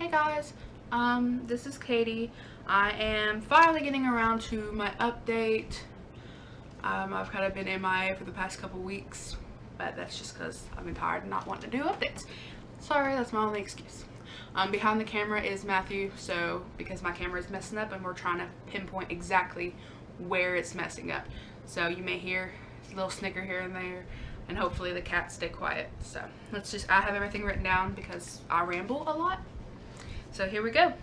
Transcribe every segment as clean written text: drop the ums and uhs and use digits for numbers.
Hey guys, this is Katie. I am finally getting around to my update. I've kind of been MIA for the past couple weeks, but that's just because I've been tired and not wanting to do updates. Sorry, that's my only excuse. Behind the camera is Matthew, so because my camera is messing up and we're trying to pinpoint exactly where it's messing up. So you may hear a little snicker here and there, and hopefully the cats stay quiet. So I have everything written down because I ramble a lot. So here we go.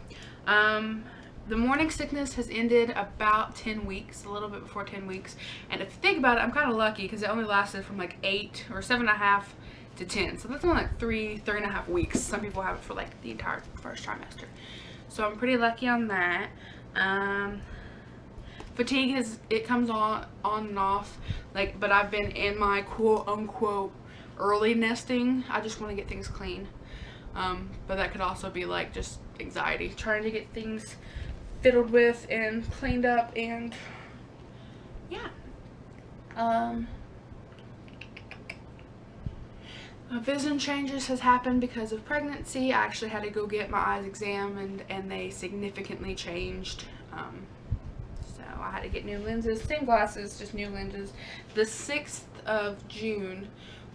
The morning sickness has ended about 10 weeks, a little bit before 10 weeks. And if you think about it, I'm kind of lucky because it only lasted from like 8 or 7.5 to 10. So that's only like 3.5 weeks. Some people have it for like the entire first trimester. So I'm pretty lucky on that. Fatigue it comes on and off, but I've been in my quote unquote early nesting. I just want to get things clean. But that could also be like just anxiety, trying to get things fiddled with and cleaned up, and yeah. Vision changes has happened because of pregnancy. I actually had to go get my eyes examined and they significantly changed. So I had to get new lenses, same glasses, just new lenses. The 6th of June,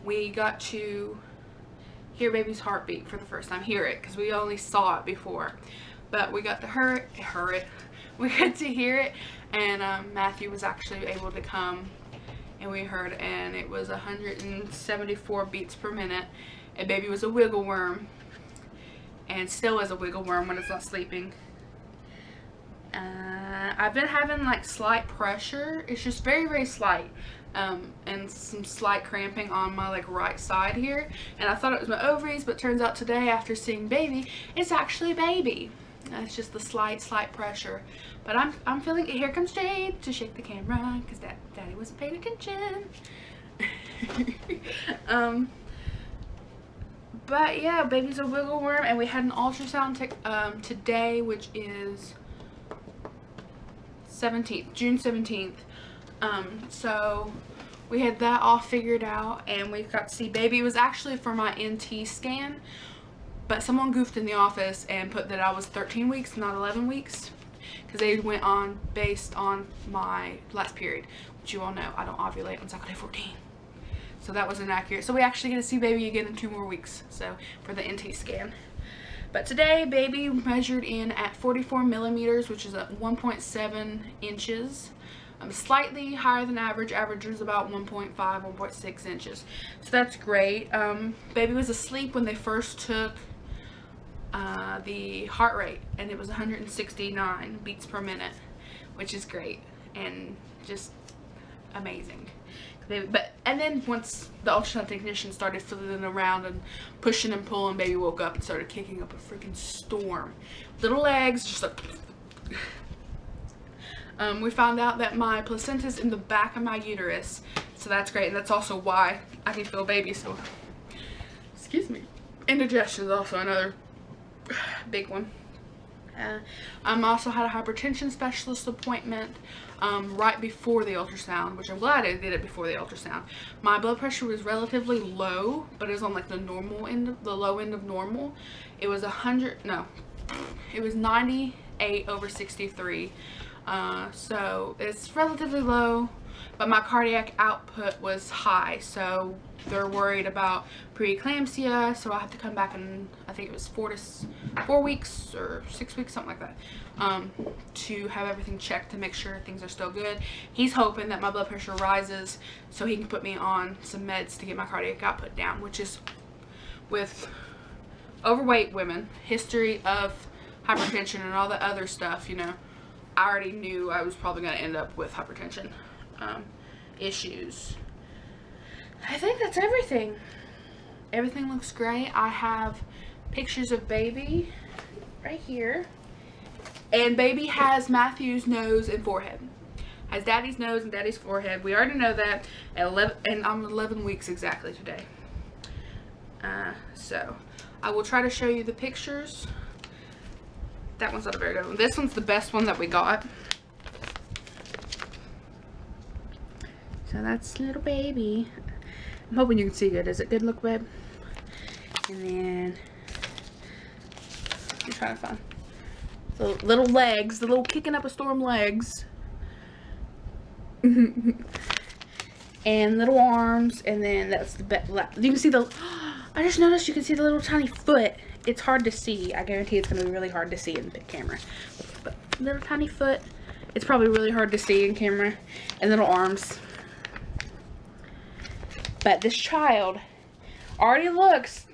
we got to hear baby's heartbeat for the first time. Hear it, because we only saw it before. But we got to we got to hear it, and Matthew was actually able to come, and we heard, and it was 174 beats per minute. And baby was a wiggle worm, and still is a wiggle worm when it's not sleeping. I've been having like slight pressure. It's just very, very slight. And some slight cramping on my like right side here, and I thought it was my ovaries, but turns out today after seeing baby, it's actually baby. It's just the slight pressure, but I'm feeling it. Here comes Jade to shake the camera because daddy wasn't paying attention. But yeah, baby's a wiggle worm, and we had an ultrasound today, which is June 17th. So we had that all figured out, and we got to see baby. It was actually for my NT scan, but someone goofed in the office and put that I was 13 weeks, not 11 weeks, because they went on based on my last period, which you all know I don't ovulate on cycle day 14. So that was inaccurate. So we actually get to see baby again in 2 more weeks, so for the NT scan. But today, baby measured in at 44 millimeters, which is at 1.7 inches. Slightly higher than average. Average is about 1.5, 1.6 inches. So that's great. Baby was asleep when they first took the heart rate, and it was 169 beats per minute, which is great and just amazing. And then once the ultrasound technician started fiddling around and pushing and pulling, baby woke up and started kicking up a freaking storm. Little legs, just like. We found out that my placenta's in the back of my uterus, so that's great, and that's also why I can feel baby. So, excuse me. Indigestion is also another big one. I also had a hypertension specialist appointment right before the ultrasound, which I'm glad I did it before the ultrasound. My blood pressure was relatively low, but it was on like the low end of normal. It was it was 98/63. So it's relatively low, but my cardiac output was high, so they're worried about preeclampsia, so I have to come back in, I think it was 4 weeks or 6 weeks, something like that, to have everything checked to make sure things are still good. He's hoping that my blood pressure rises so he can put me on some meds to get my cardiac output down, which is, with overweight women, history of hypertension and all the other stuff, you know, I already knew I was probably going to end up with hypertension issues. I think that's everything. Everything looks great. I have pictures of baby right here. And baby has Matthew's nose and forehead. Has daddy's nose and daddy's forehead. We already know that at 11, and I'm 11 weeks exactly today. So I will try to show you the pictures. That one's not a very good one. This one's the best one that we got. So that's little baby. I'm hoping you can see good. Is it good look, babe? And then You're trying to find the little legs, the little kicking up a storm legs. And little arms, and then that's the back. You can see the, I just noticed you can see the little tiny foot. It's hard to see. I guarantee it's going to be really hard to see in the camera. But little tiny foot. It's probably really hard to see in camera. And little arms. But this child already looks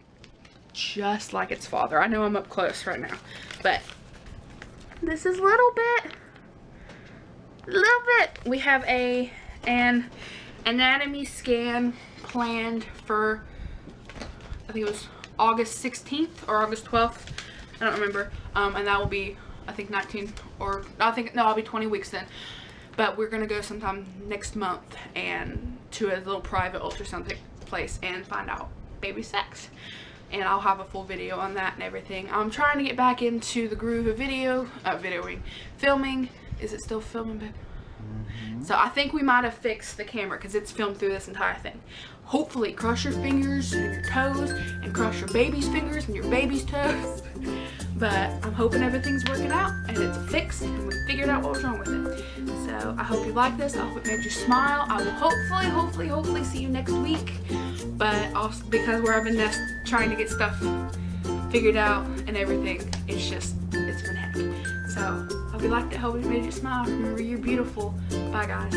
just like its father. I know I'm up close right now. But this is little bit. We have an anatomy scan planned for, I think it was August 16th or August 12th. I don't remember. And that will be, I think 19 or I'll be 20 weeks then. But we're gonna go sometime next month and to a little private ultrasound place and find out baby sex. And I'll have a full video on that and everything. I'm trying to get back into the groove of filming. Is it still filming, babe? So I think we might have fixed the camera because it's filmed through this entire thing. Hopefully, cross your fingers and your toes, and cross your baby's fingers and your baby's toes. But I'm hoping everything's working out and it's fixed and we figured out what was wrong with it. So I hope you like this. I hope it made you smile. I will hopefully see you next week. But also because we're having this trying to get stuff figured out and everything, it's been heck. So I hope you liked it. Hope it made you smile. Remember, you're beautiful. Bye, guys.